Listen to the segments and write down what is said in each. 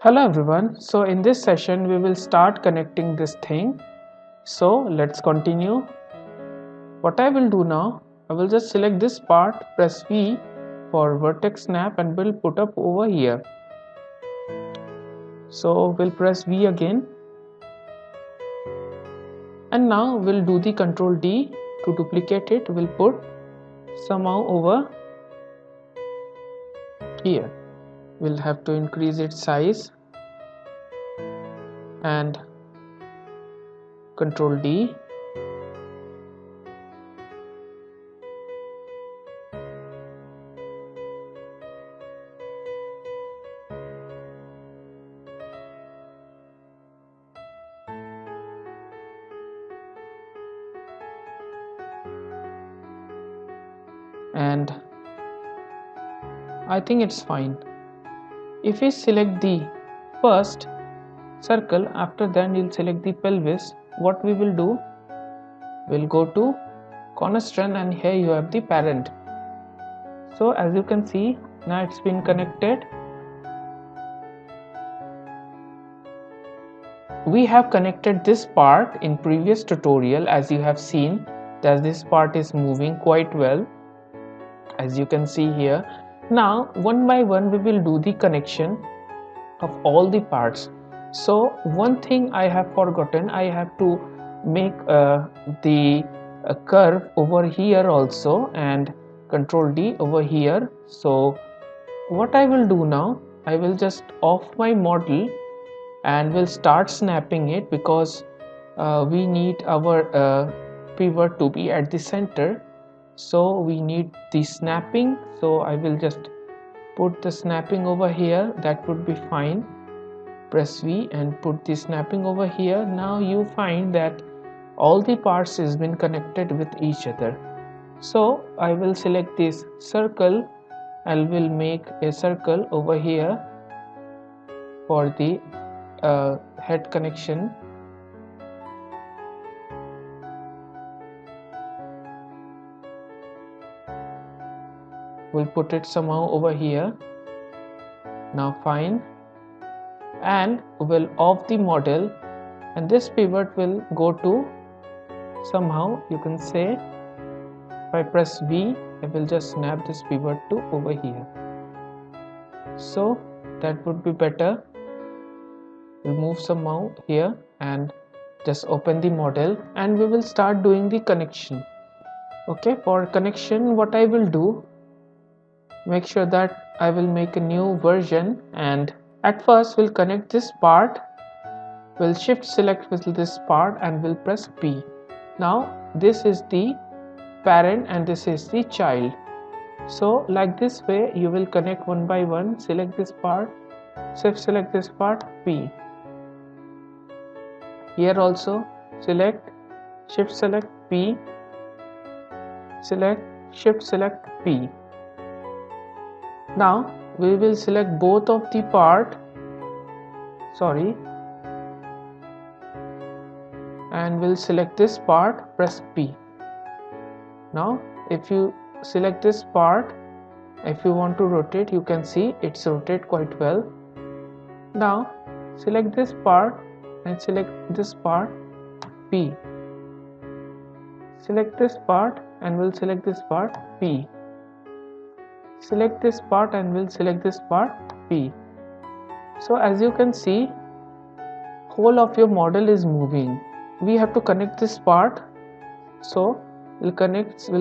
Hello everyone. So in this session we will start connecting this thing. So let's continue. What I will do now, I will just select this part, press V for vertex snap and we'll put up over here. So we'll press V again. And now we'll do the Control D to duplicate it. We'll put somehow over here. We'll have to increase its size and Control D. And I think it's fine. If we select the first circle, after that we'll select the pelvis. What we will do, we'll go to constraint and here you have the parent. So as you can see, now it's been connected. We have connected this part in previous tutorial. As you have seen that this part is moving quite well, as you can see here. Now one by one we will do the connection of all the parts. So one thing I have forgotten, I have to make the curve over here also and Control D over here. So what I will do now, I will just off my model and will start snapping it because we need our pivot to be at the center. So we need the snapping. So I will just put the snapping over here. That would be fine. Press V and put the snapping over here. Now you find that all the parts has been connected with each other. So I will select this circle and will make a circle over here for the head connection. We'll put it somehow over here. Now fine. And we'll off the model and this pivot will go to somehow, you can say, if I press V, I will just snap this pivot to over here. So that would be better. We'll move somehow here and just open the model and we will start doing the connection. Okay, for connection what I will do, make sure that I will make a new version and at first we'll connect this part. We'll shift select with this part and we'll press P. Now this is the parent and this is the child. So like this way you will connect one by one. Select this part, shift select this part, P. Here also select, shift select, P. Select, shift select, P. Now we will select both of the part, and we'll select this part, press P. Now if you select this part, if you want to rotate, you can see it's rotate quite well. Now select this part and select this part, P. Select this part and we'll select this part, P. Select this part and we'll select this part, P. So as you can see, whole of your model is moving. We have to connect this part. So we'll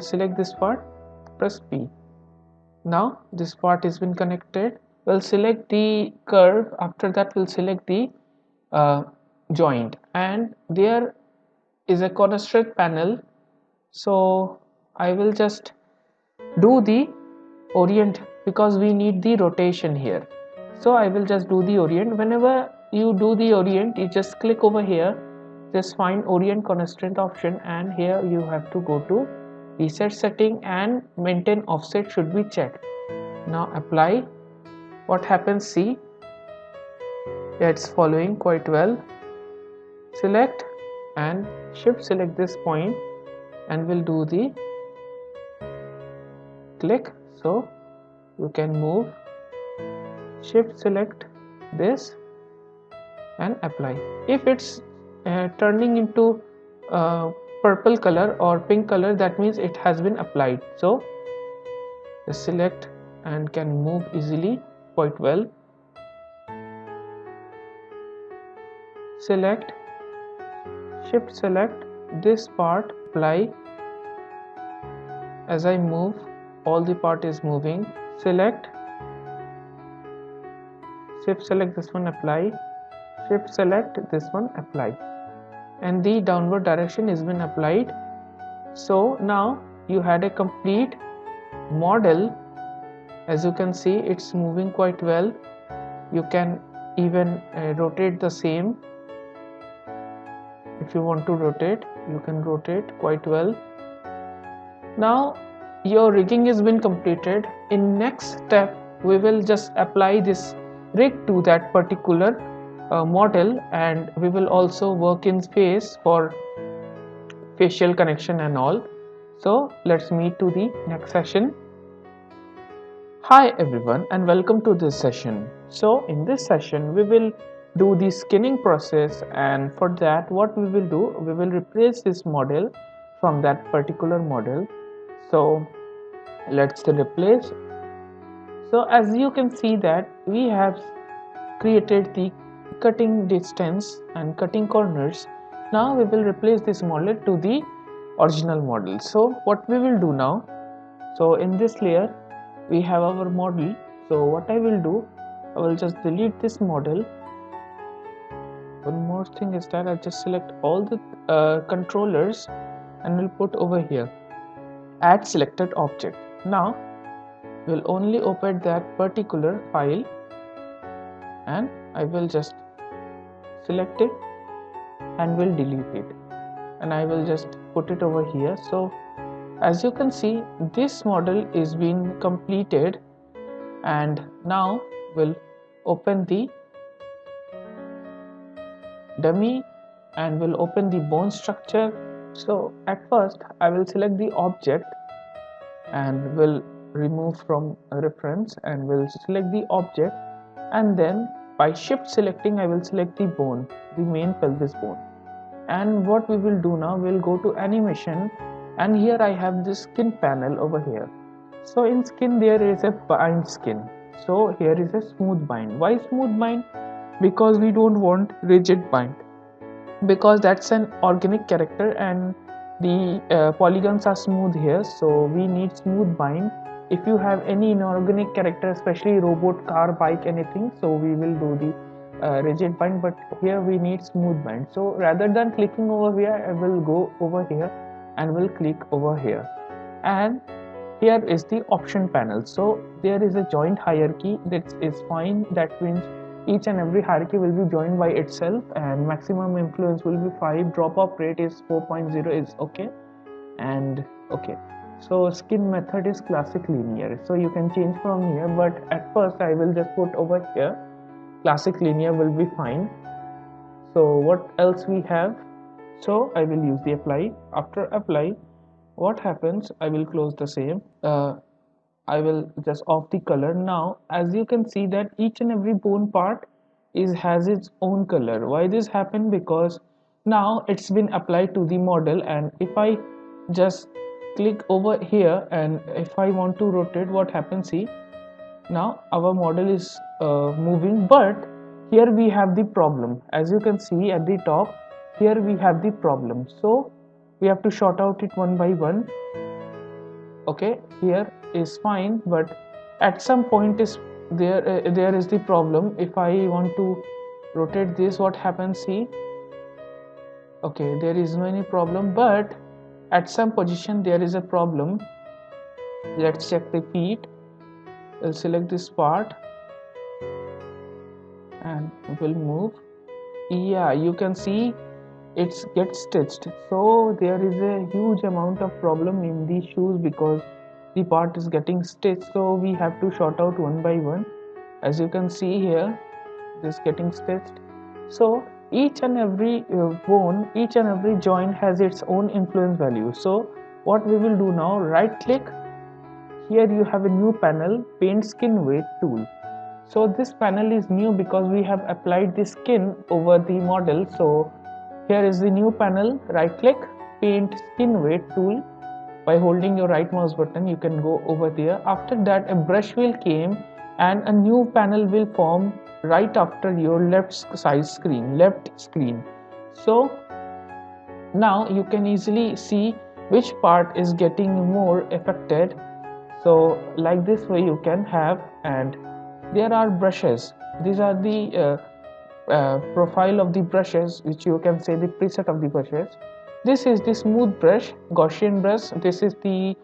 select this part, press P. Now this part has been connected. We'll select the curve. After that we'll select the joint and there is a constraint panel. So I will just do the orient because we need the rotation here. So I will just do the orient. Whenever you do the orient, you just click over here, just find orient constraint option and here you have to go to reset setting and maintain offset should be checked. Now apply. What happens, see, it's following quite well. Select and shift select this point and we'll do the click. So you can move, shift select this and apply. If it's turning into purple color or pink color, that means it has been applied. So just select and can move easily quite well. Select, shift select this part, apply. As I move, all the part is moving. Select, shift select this one, apply. Shift select this one, apply, and the downward direction has been applied. So now you had a complete model. As you can see, it's moving quite well. You can even rotate the same. If you want to rotate, you can rotate quite well. Now your rigging has been completed. In next step, we will just apply this rig to that particular model, and we will also work in face for facial connection and all. So let's meet to the next session. Hi everyone, and welcome to this session. So in this session we will do the skinning process, and for that what we will do, we will replace this model from that particular model. So let's replace. So as you can see that we have created the cutting distance and cutting corners. Now we will replace this model to the original model. So what we will do now, so in this layer we have our model. So what I will do, I will just delete this model. One more thing is that I just select all the controllers and will put over here, add selected object. Now we'll only open that particular file, and I will just select it and will delete it, and I will just put it over here. So as you can see, this model is being completed, and now we'll open the dummy and we'll open the bone structure. So at first I will select the object and will remove from reference, and will select the object, and then by shift selecting I will select the bone, the main pelvis bone. And what we will do now, we'll go to animation, and here I have this skin panel over here. So in skin there is a bind skin, so here is a smooth bind. Why smooth bind? Because we don't want rigid bind, because that's an organic character and the polygons are smooth here, so we need smooth bind. If you have any inorganic character, especially robot, car, bike, anything, so we will do the rigid bind, but here we need smooth bind. So rather than clicking over here, I will go over here and will click over here, and here is the option panel. So there is a joint hierarchy, that is fine. That means each and every hierarchy will be joined by itself, and maximum influence will be 5, drop off rate is 4.0 is okay, and okay. So skin method is classic linear, so you can change from here, but at first I will just put over here classic linear will be fine. So what else we have? So I will use the apply. After apply, what happens, I will close the same. I will just off the color. Now as you can see that each and every bone part has its own color. Why this happened? Because now it's been applied to the model, and if I just click over here and if I want to rotate, what happens? See, now our model is moving, but here we have the problem. As you can see at the top, here we have the problem, so we have to sort out it one by one. Okay, here is fine, but at some point is there is the problem. If I want to rotate this, what happens? See, okay, there is no any problem, but at some position there is a problem. Let's check the feet. We'll select this part and we'll move. Yeah, you can see it gets stitched, so there is a huge amount of problem in these shoes because the part is getting stitched, so we have to sort out one by one. As you can see here, this getting stitched. So each and every bone, each and every joint has its own influence value. So what we will do now, right click, here you have a new panel, paint skin weight tool. So this panel is new because we have applied the skin over the model. So here is the new panel. Right click, paint skin weight tool. By holding your right mouse button you can go over there. After that a brush will came and a new panel will form right after your left screen. So now you can easily see which part is getting more affected. So like this way you can have, and there are brushes. These are the profile of the brushes, which you can say the preset of the brushes. This is the smooth brush, Gaussian brush. This is the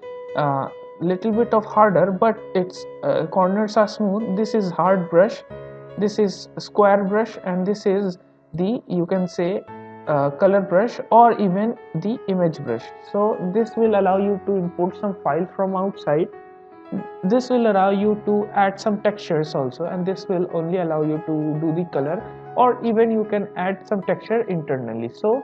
little bit of harder, but its corners are smooth. This is hard brush. This is square brush, and this is the, you can say, color brush or even the image brush. So this will allow you to import some file from outside. This will allow you to add some textures also, and this will only allow you to do the color, or even you can add some texture internally. So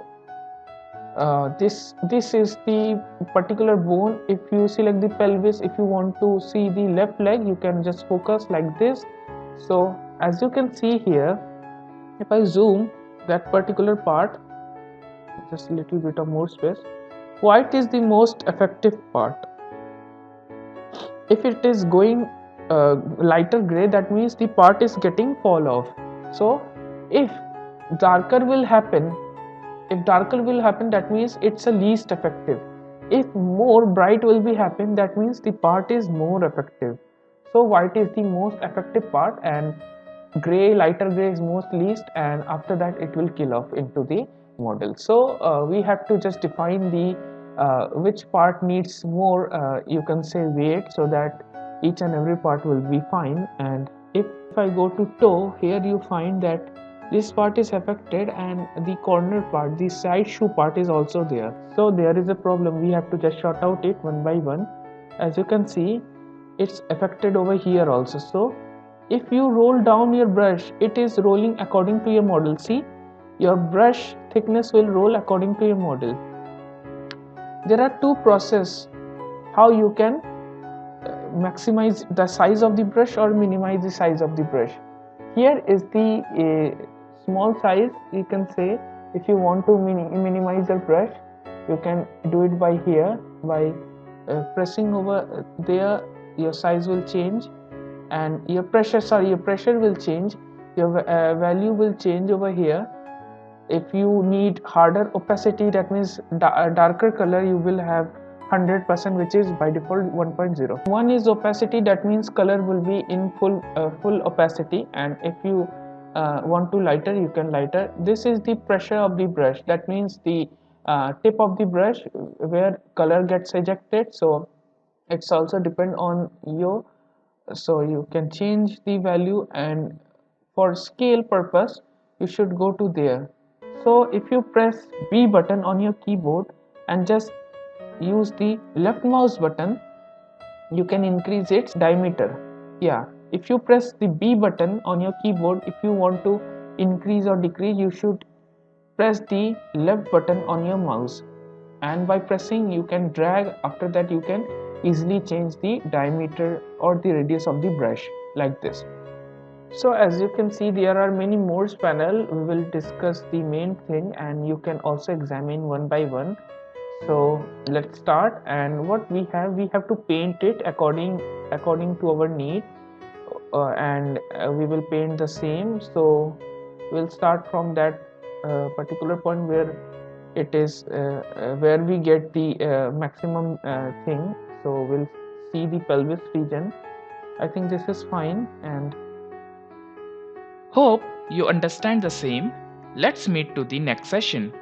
this is the particular bone. If you select the pelvis, if you want to see the left leg, you can just focus like this. So as you can see here, if I zoom that particular part, just a little bit of more space, white is the most effective part. If it is going lighter gray, that means the part is getting fall off. So if darker will happen, that means it's a least effective. If more bright will be happen, that means the part is more effective. So white is the most effective part, and gray, lighter gray is most least, and after that it will kill off into the model. So we have to just define the which part needs more, you can say, weight, so that each and every part will be fine. And if I go to toe, here you find that this part is affected, and the corner part, the side shoe part is also there. So there is a problem. We have to just sort out it one by one. As you can see, it's affected over here also. So if you roll down your brush, it is rolling according to your model. See, your brush thickness will roll according to your model. There are two processes how you can maximize the size of the brush or minimize the size of the brush. Here is the small size, you can say. If you want to minimize your brush, you can do it by here, by pressing over there. Your size will change, and your pressure will change. Your value will change over here. If you need harder opacity, that means darker color, you will have 100%, which is by default 1.0. One is opacity, that means color will be in full opacity, and if you want to lighter, you can lighter. This is the pressure of the brush, that means the tip of the brush where color gets ejected. So it's also depend on you, so you can change the value, and for scale purpose you should go to there. So if you press B button on your keyboard and just use the left mouse button, you can increase its diameter. Yeah, if you press the B button on your keyboard, if you want to increase or decrease, you should press the left button on your mouse, and by pressing you can drag. After that you can easily change the diameter or the radius of the brush like this. So as you can see, there are many more panel. We will discuss the main thing, and you can also examine one by one. So let's start. And what we have to paint it according to our need, and we will paint the same. So we'll start from that particular point where it is where we get the maximum thing. So we'll see the pelvis region. I think this is fine, and hope you understand the same. Let's meet to the next session.